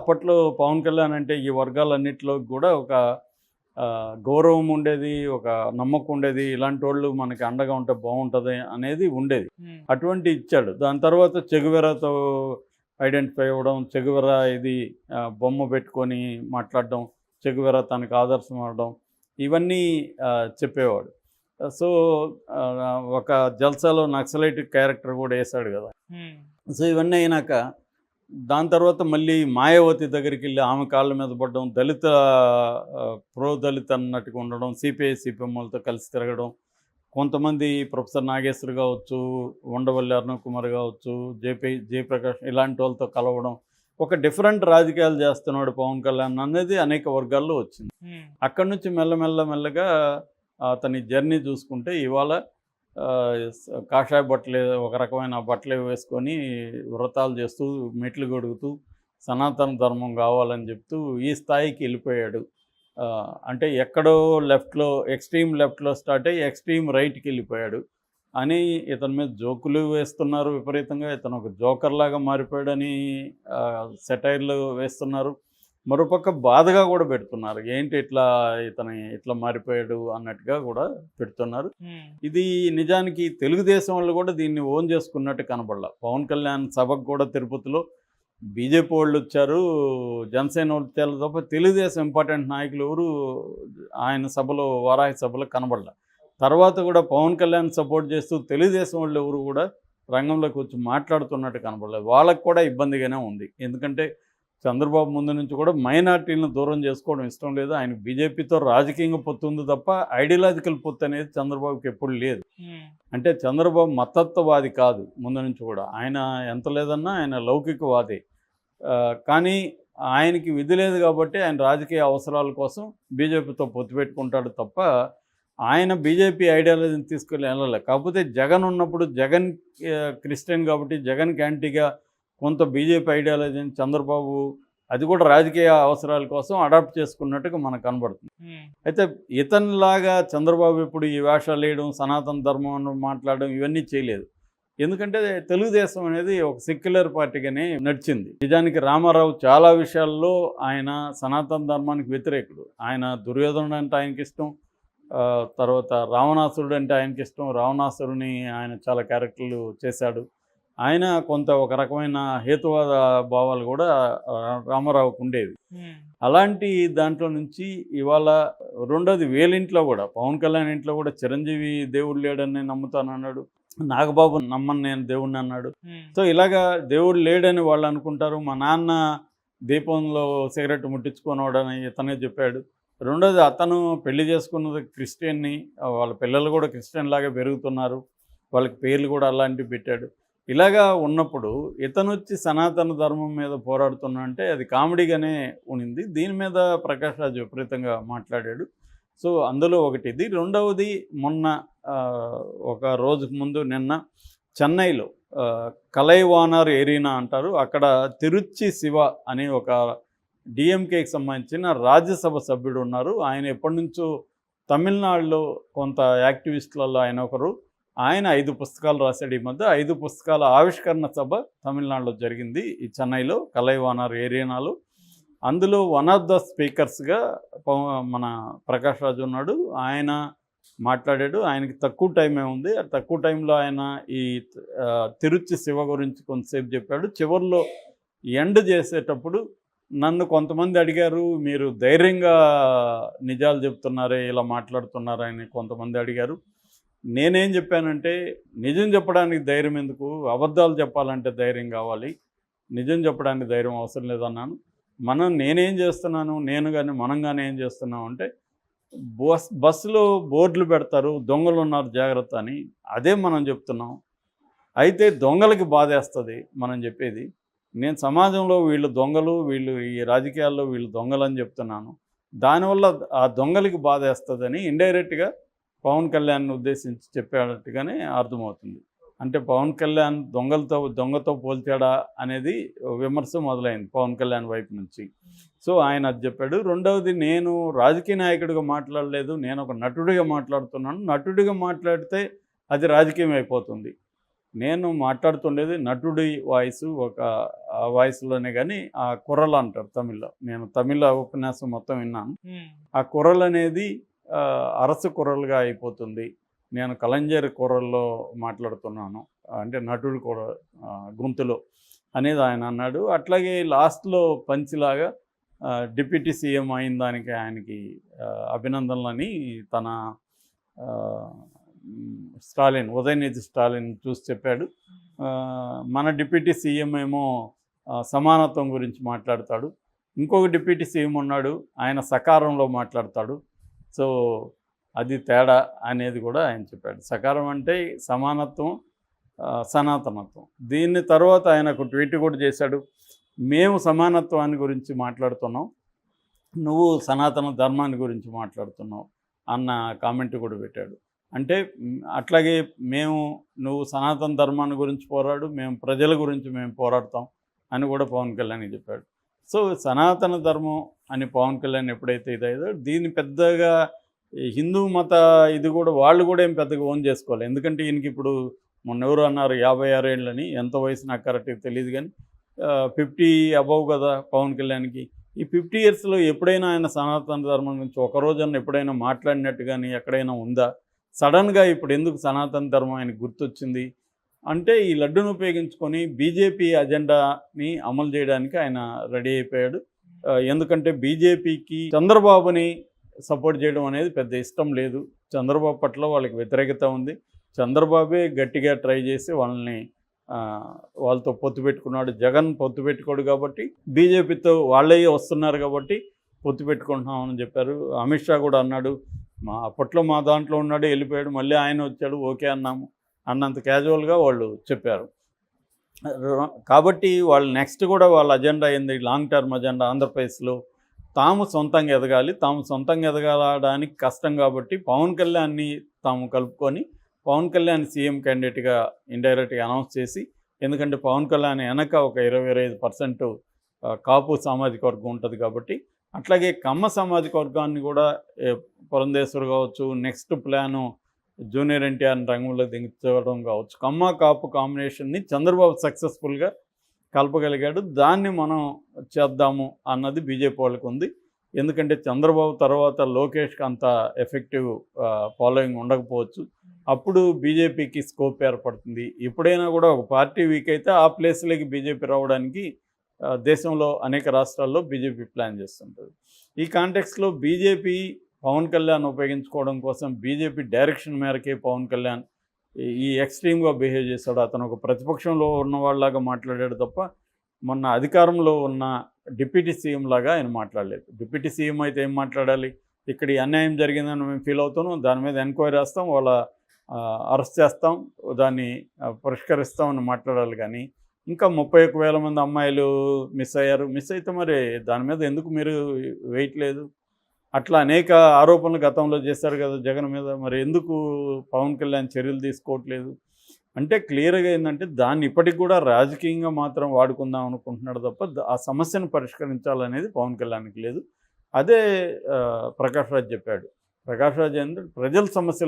అప్పట్లో పవన్ కళ్యాణ్ అంటే ఈ వర్గాలన్నిటిలో కూడా ఒక గౌరవం ఉండేది, ఒక నమ్మకం ఉండేది. ఇలాంటోళ్ళు మనకి అండగా ఉంటే బావుంటది అనేది ఉండేది. అటువంటివి ఇచ్చాడు. దాని తర్వాత చెగువెరాతో ఐడెంటిఫై అవ్వడం, చెగువెరా ఇది బొమ్మ పెట్టుకొని మాట్లాడడం, చెగువెరా తనకు ఆదర్శం అవ్వడం, ఇవన్నీ చెప్పేవాడు. సో, ఒక జల్సాలో నక్సలైట్ క్యారెక్టర్ కూడా వేశాడు కదా! సో, ఇవన్నీ అయినాక దాని తర్వాత మళ్ళీ మాయావతి దగ్గరికి ఆమె కాళ్ళ మీద పడడం, దళిత ప్రో దళిత అన్నట్టుగా ఉండడం, సిపిఐ సిపిఎంలతో కలిసి తిరగడం, కొంతమంది ప్రొఫెసర్ నాగేశ్వర్ కావచ్చు, ఉండవల్లి అరుణ్ కుమార్ కావచ్చు, జయప్రకాష్ ఇలాంటి వాళ్ళతో కలవడం, ఒక డిఫరెంట్ రాజకీయాలు చేస్తున్నాడు పవన్ కళ్యాణ్ అనేది అనేక వర్గాల్లో వచ్చింది. అక్కడి నుంచి మెల్లగా అతని జర్నీ చూసుకుంటే ఇవాళ కాషాయ బట్టలు, ఒక రకమైన బట్టలు వేసుకొని వ్రతాలు చేస్తూ, మెట్లు గొడుగుతూ, సనాతన ధర్మం కావాలని చెప్తూ ఈ స్థాయికి వెళ్ళిపోయాడు. అంటే ఎక్కడో లెఫ్ట్లో, ఎక్స్ట్రీమ్ లెఫ్ట్లో స్టార్ట్ అయ్యి ఎక్స్ట్రీమ్ రైట్కి వెళ్ళిపోయాడు అని ఇతని మీద జోకులు వేస్తున్నారు విపరీతంగా. ఇతను ఒక జోకర్ లాగా మారిపోయాడని సెటైర్లు వేస్తున్నారు. మరోపక్క బాధగా కూడా పెడుతున్నారు. ఏంటి ఇట్లా మారిపోయాడు అన్నట్టుగా కూడా పెడుతున్నారు. ఇది నిజానికి తెలుగుదేశం వాళ్ళు కూడా దీన్ని ఓన్ చేసుకున్నట్టు కనబడలా. పవన్ కళ్యాణ్ సభకు కూడా తిరుపతిలో బీజేపీ వాళ్ళు వచ్చారు, జనసేన వాళ్ళు వచ్చారు తప్ప తెలుగుదేశం ఇంపార్టెంట్ నాయకులు ఎవరు ఆయన సభలో, వారాహి సభలో కనబడలా. తర్వాత కూడా పవన్ కళ్యాణ్ సపోర్ట్ చేస్తూ తెలుగుదేశం వాళ్ళు ఎవరు కూడా రంగంలోకి వచ్చి మాట్లాడుతున్నట్టు కనబడలేదు. వాళ్ళకు కూడా ఇబ్బందిగానే ఉంది. ఎందుకంటే చంద్రబాబు ముందు నుంచి కూడా మైనార్టీలను దూరం చేసుకోవడం ఇష్టం లేదు. ఆయన బీజేపీతో రాజకీయంగా పొత్తు ఉంది తప్ప ఐడియాలజికల్ పొత్తు అనేది చంద్రబాబుకి ఎప్పుడు లేదు. అంటే చంద్రబాబు మతత్వవాది కాదు ముందు నుంచి కూడా. ఆయన ఎంత లేదన్నా ఆయన లౌకికవాది. కానీ ఆయనకి విధి లేదు కాబట్టి ఆయన రాజకీయ అవసరాల కోసం బీజేపీతో పొత్తు పెట్టుకుంటాడు తప్ప ఆయన బీజేపీ ఐడియాలజీని తీసుకెళ్ళి వెళ్ళలే. కాకపోతే జగన్ ఉన్నప్పుడు జగన్ క్రిస్టియన్ కాబట్టి జగన్కి యాంటీగా కొంత బీజేపీ ఐడియాలజీని చంద్రబాబు అది కూడా రాజకీయ అవసరాల కోసం అడాప్ట్ చేసుకున్నట్టుగా మనకు కనబడుతుంది. అయితే ఇతనిలాగా చంద్రబాబు ఇప్పుడు ఈ వేషాలు వేయడం, సనాతన ధర్మం మాట్లాడడం ఇవన్నీ చేయలేదు. ఎందుకంటే తెలుగుదేశం అనేది ఒక సెక్యులర్ పార్టీగానే నడిచింది. నిజానికి రామారావు చాలా విషయాల్లో ఆయన సనాతన ధర్మానికి వ్యతిరేకుడు. ఆయన దుర్యోధనుడు అంటే ఆయనకి ఇష్టం, తర్వాత రావణాసురుడు అంటే ఆయనకి ఇష్టం. రావణాసురుని ఆయన చాలా క్యారెక్టర్లు చేశాడు. ఆయన కొంత ఒక రకమైన హేతువాద భావాలు కూడా రామారావుకు ఉండేవి. అలాంటి దాంట్లో నుంచి ఇవాళ రెండోది వీళ్ళింట్లో కూడా, పవన్ కళ్యాణ్ ఇంట్లో కూడా చిరంజీవి దేవుడు లేడని నేను నమ్ముతానన్నాడు, నాగబాబు నమ్మని నేను దేవుడిని అన్నాడు. సో ఇలాగా దేవుడు లేడని వాళ్ళు అనుకుంటారు. మా నాన్న దీపంలో సిగరెట్ ముట్టించుకున్నాడని ఇతనే చెప్పాడు. రెండోది అతను పెళ్లి చేసుకున్నది క్రిస్టియన్ని, వాళ్ళ పిల్లలు కూడా క్రిస్టియన్ లాగా పెరుగుతున్నారు, వాళ్ళకి పేర్లు కూడా అలాంటివి పెట్టాడు. ఇలాగా ఉన్నప్పుడు ఇతను వచ్చి సనాతన ధర్మం మీద పోరాడుతున్నా అంటే అది కామెడీగానే ఉనింది. దీని మీద ప్రకాష్ రాజ్ విపరీతంగా మాట్లాడాడు. సో అందులో ఒకటి ఇది. రెండవది మొన్న ఒక రోజుకు ముందు నిన్న చెన్నైలో కలైవానర్ ఎరీనా అంటారు, అక్కడ తిరుచి శివ అనే ఒక డిఎంకేకి సంబంధించిన రాజ్యసభ సభ్యుడు ఉన్నారు. ఆయన ఎప్పటి నుంచో తమిళనాడులో కొంత యాక్టివిస్టులలో ఆయన ఒకరు. ఆయన 5 పుస్తకాలు రాశాడు. ఈ మధ్య 5 పుస్తకాల ఆవిష్కరణ సభ తమిళనాడులో జరిగింది, ఈ చెన్నైలో కలైవానర్ ఏరియానాలో. అందులో వన్ ఆఫ్ ద స్పీకర్స్గా మన ప్రకాష్ రాజ్ ఉన్నాడు. ఆయన మాట్లాడాడు. ఆయనకి తక్కువ టైమే ఉంది. ఆ తక్కువ టైంలో ఆయన ఈ తిరుచి శివ గురించి కొంతసేపు చెప్పాడు. చివరిలో ఎండ్ చేసేటప్పుడు నన్ను కొంతమంది అడిగారు, మీరు ధైర్యంగా నిజాలు చెప్తున్నారే, ఇలా మాట్లాడుతున్నారని కొంతమంది అడిగారు. నేనేం చెప్పానంటే, నిజం చెప్పడానికి ధైర్యం ఎందుకు, అబద్ధాలు చెప్పాలంటే ధైర్యం కావాలి, నిజం చెప్పడానికి ధైర్యం అవసరం లేదన్నాను. నేనేం చేస్తున్నాను, నేను కానీ మనం కానీ ఏం చేస్తున్నాం అంటే, బస్సులో బోర్డులు పెడతారు, దొంగలు ఉన్నారు జాగ్రత్త అని, అదే మనం చెప్తున్నాం. అయితే దొంగలకి బాధేస్తుంది మనం చెప్పేది. నేను సమాజంలో వీళ్ళు దొంగలు, వీళ్ళు ఈ రాజకీయాల్లో వీళ్ళు దొంగలు అని చెప్తున్నాను. దానివల్ల ఆ దొంగలకి బాధేస్తుందని ఇండైరెక్ట్గా పవన్ కళ్యాణ్ని ఉద్దేశించి చెప్పేటట్టుగానే అర్థమవుతుంది. అంటే పవన్ కళ్యాణ్ దొంగతో పోల్చాడా అనేది విమర్శ మొదలైంది పవన్ కళ్యాణ్ వైపు నుంచి. సో ఆయన అది చెప్పాడు. రెండవది, నేను రాజకీయ నాయకుడిగా మాట్లాడలేదు, నేను ఒక నటుడిగా మాట్లాడుతున్నాను. నటుడిగా మాట్లాడితే అది రాజకీయం అయిపోతుంది. నేను మాట్లాడుతుండేది నటుడి వాయిస్, ఒక ఆ వాయిస్లోనే కానీ ఆ కుర్రలు అంటారు తమిళ్లో. నేను తమిళ ఉపన్యాసం మొత్తం విన్నాను. ఆ కుర్రలు అనేది అరసు కుర్రలుగా అయిపోతుంది. నేను కలంజర్ కుర్రల్లో మాట్లాడుతున్నాను, అంటే నటుడు కూడా గొంతులో అనేది ఆయన అన్నాడు. అట్లాగే లాస్ట్లో పంచిలాగా డిప్యూటీ సీఎం అయిన దానికి ఆయనకి అభినందనలని తన స్టాలిన్, ఉదయనిధి స్టాలిన్ చూసి చెప్పాడు. మన డిప్యూటీ సీఎం ఏమో సమానత్వం గురించి మాట్లాడతాడు, ఇంకొక డిప్యూటీ సీఎం ఉన్నాడు ఆయన సకారంలో మాట్లాడతాడు. సో అది తేడా అనేది కూడా ఆయన చెప్పాడు. సకారం అంటే సమానత్వం, సనాతనత్వం. దీన్ని తర్వాత ఆయన ఒక ట్వీట్ కూడా చేశాడు, మేము సమానత్వాన్ని గురించి మాట్లాడుతున్నాం, నువ్వు సనాతన ధర్మాన్ని గురించి మాట్లాడుతున్నావు అన్న కామెంట్ కూడా పెట్టాడు. అంటే అట్లాగే నువ్వు సనాతన ధర్మాన్ని గురించి పోరాడు, మేము ప్రజల గురించి మేము పోరాడతాం అని కూడా పవన్ కళ్యాణ్ చెప్పాడు. సో సనాతన ధర్మం అని పవన్ కళ్యాణ్ ఎప్పుడైతే ఇదైదో దీన్ని పెద్దగా హిందూ మత ఇది కూడా వాళ్ళు కూడా ఏం పెద్దగా ఓన్ చేసుకోవాలి. ఎందుకంటే ఈయనకి ఇప్పుడు మొన్న ఎవరు అన్నారు 56 ఏళ్ళని, ఎంత వయసు నాకు కరెక్ట్గా తెలియదు కానీ 50 అబవ్ కదా పవన్ కళ్యాణ్కి. ఈ 50 ఇయర్స్లో ఎప్పుడైనా ఆయన సనాతన ధర్మం గురించి ఒకరోజన్నా ఎప్పుడైనా మాట్లాడినట్టు కానీ ఎక్కడైనా ఉందా? సడన్గా ఇప్పుడు ఎందుకు సనాతన ధర్మం ఆయనకు గుర్తొచ్చింది అంటే ఈ లడ్డును ఉపయోగించుకొని బీజేపీ అజెండాని అమలు చేయడానికి ఆయన రెడీ అయిపోయాడు. ఎందుకంటే బీజేపీకి చంద్రబాబుని సపోర్ట్ చేయడం అనేది పెద్ద ఇష్టం లేదు. చంద్రబాబు పట్ల వాళ్ళకి వ్యతిరేకత ఉంది. చంద్రబాబే గట్టిగా ట్రై చేసి వాళ్ళతో పొత్తు పెట్టుకున్నాడు. జగన్ పొత్తు పెట్టుకోడు కాబట్టి బీజేపీతో వాళ్ళే వస్తున్నారు కాబట్టి పొత్తు పెట్టుకుంటున్నామని చెప్పారు. అమిత్ షా కూడా అన్నాడు, అప్పట్లో మా దాంట్లో ఉన్నాడు, వెళ్ళిపోయాడు, మళ్ళీ ఆయన వచ్చాడు, ఓకే అన్నాము అన్నంత క్యాజువల్గా వాళ్ళు చెప్పారు. కాబట్టి వాళ్ళు నెక్స్ట్ కూడా వాళ్ళ అజెండా ఏంది, లాంగ్ టర్మ్ అజెండా ఆంధ్రప్రదేశ్లో తాము సొంతంగా ఎదగాలి. తాము సొంతంగా ఎదగడానికి కష్టం కాబట్టి పవన్ కళ్యాణ్ని తాము కలుపుకొని పవన్ కళ్యాణ్ సీఎం క్యాండిడేట్గా ఇండైరెక్ట్గా అనౌన్స్ చేసి, ఎందుకంటే పవన్ కళ్యాణ్ వెనక ఒక 20-25% కాపు సామాజిక వర్గం ఉంటుంది కాబట్టి, అట్లాగే కమ్మ సామాజిక వర్గాన్ని కూడా పురంధేశ్వర్ కావచ్చు, నెక్స్ట్ ప్లాను జూనియర్ ఎన్టీఆర్ని రంగంలో దించడం కావచ్చు, కమ్మ కాపు కాంబినేషన్ని చంద్రబాబు సక్సెస్ఫుల్గా కలపగలిగాడు. దాన్ని మనం చేద్దాము అన్నది బీజేపీ వాళ్ళకు ఉంది. ఎందుకంటే చంద్రబాబు తర్వాత లోకేష్కి అంత ఎఫెక్టివ్ ఫాలోయింగ్ ఉండకపోవచ్చు. అప్పుడు బీజేపీకి స్కోప్ ఏర్పడుతుంది. ఎప్పుడైనా కూడా ఒక పార్టీ వీక్ అయితే ఆ ప్లేస్లోకి బీజేపీ రావడానికి దేశంలో అనేక రాష్ట్రాల్లో బీజేపీ ప్లాన్ చేస్తుంటుంది. ఈ కాంటెక్స్లో బీజేపీ పవన్ కళ్యాణ్ ఉపయోగించుకోవడం కోసం బీజేపీ డైరెక్షన్ మేరకే పవన్ కళ్యాణ్ ఈ ఎక్స్ట్రీమ్గా బిహేవ్ చేశాడు. అతను ఒక ప్రతిపక్షంలో ఉన్నవాళ్ళలాగా మాట్లాడాడు తప్ప మొన్న అధికారంలో ఉన్న డిప్యూటీ సీఎం లాగా ఆయన మాట్లాడలేదు. డిప్యూటీ సీఎం అయితే ఏం మాట్లాడాలి, ఇక్కడ ఈ అన్యాయం జరిగిందని మేము ఫీల్ అవుతున్నాం, దాని మీద ఎంక్వైరీ చేస్తాం, వాళ్ళ అరెస్ట్ చేస్తాం, దాన్ని పరిష్కరిస్తామని మాట్లాడాలి. కానీ ఇంకా 31,000 మంది అమ్మాయిలు మిస్ అయ్యారు, మిస్ అయితే మరి దాని మీద ఎందుకు మీరు వేయట్లేదు? అట్లా అనేక ఆరోపణలు గతంలో చేశారు కదా జగన్ మీద, మరి ఎందుకు పవన్ కళ్యాణ్ చర్యలు తీసుకోవట్లేదు అంటే క్లియర్గా ఏంటంటే దాన్ని ఇప్పటికి కూడా రాజకీయంగా మాత్రం వాడుకుందాం అనుకుంటున్నాడు తప్ప ఆ సమస్యను పరిష్కరించాలనేది పవన్ కళ్యాణ్కి లేదు. అదే ప్రకాష్ రాజ్ చెప్పాడు. ప్రకాష్ రాజ్ ఏంటంటే ప్రజల సమస్యలు